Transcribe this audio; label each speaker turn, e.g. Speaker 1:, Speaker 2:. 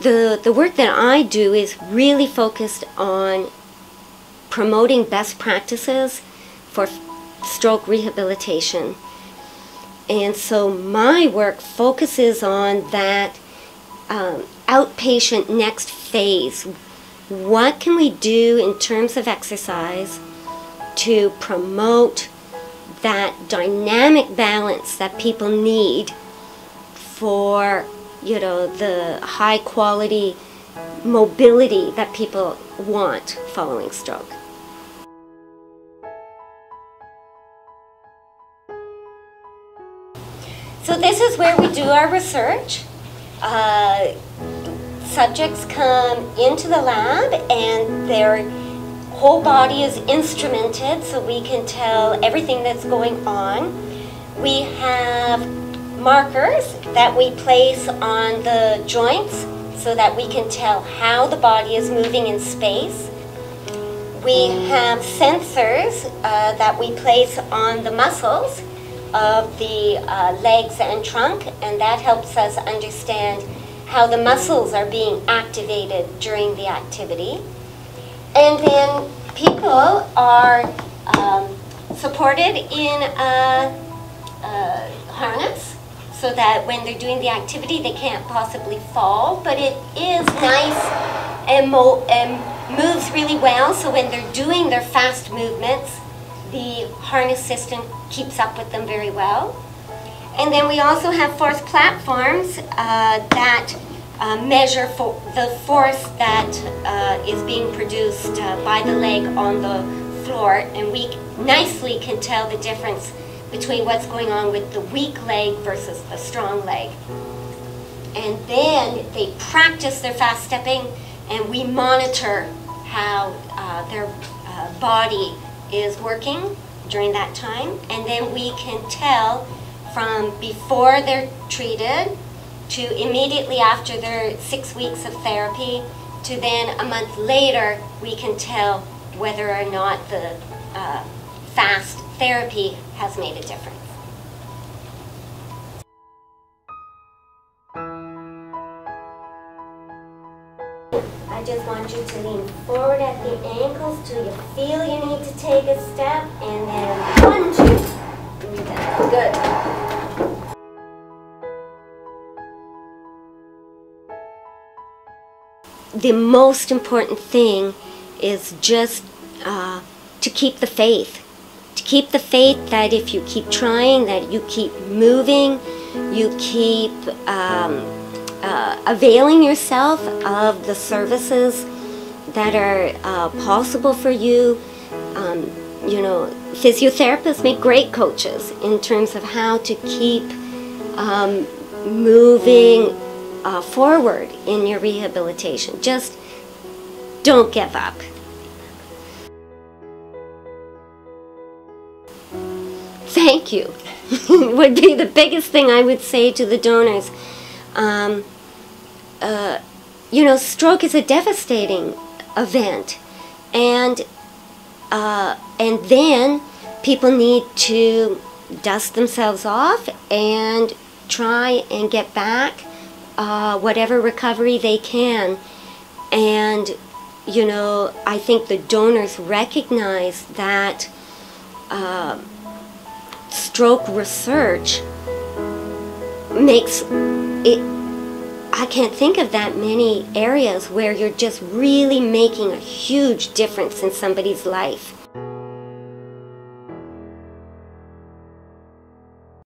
Speaker 1: the work that I do is really focused on promoting best practices for stroke rehabilitation. And so my work focuses on that outpatient next phase. What can we do in terms of exercise to promote that dynamic balance that people need for, you know, the high quality mobility that people want following stroke? So this is where we do our research. Subjects come into the lab and their whole body is instrumented so we can tell everything that's going on. We have markers that we place on the joints so that we can tell how the body is moving in space. We have sensors that we place on the muscles of the legs and trunk, and that helps us understand how the muscles are being activated during the activity. And then people are supported in a harness so that when they're doing the activity they can't possibly fall, but it is nice and moves really well, so when they're doing their fast movements the harness system keeps up with them very well. And then we also have force platforms that measure for the force that is being produced by the leg on the floor, and we nicely can tell the difference between what's going on with the weak leg versus the strong leg. And then they practice their fast stepping, and we monitor how their body is working during that time, and then we can tell from before they're treated to immediately after their 6 weeks of therapy to then a month later we can tell whether or not the fast therapy has made a difference. I just want you to lean forward at the ankles till you feel you need to take a step, and then 1, 2, and down. Good. The most important thing is just to keep the faith. To keep the faith that if you keep trying, that you keep moving, you keep availing yourself of the services that are possible for you. You know, physiotherapists make great coaches in terms of how to keep moving forward in your rehabilitation. Just don't give up. Thank you would be the biggest thing I would say to the donors. You know, stroke is a devastating event, and then people need to dust themselves off and try and get back whatever recovery they can. And you know, I think the donors recognize that stroke research makes it, I can't think of that many areas where you're just really making a huge difference in somebody's life.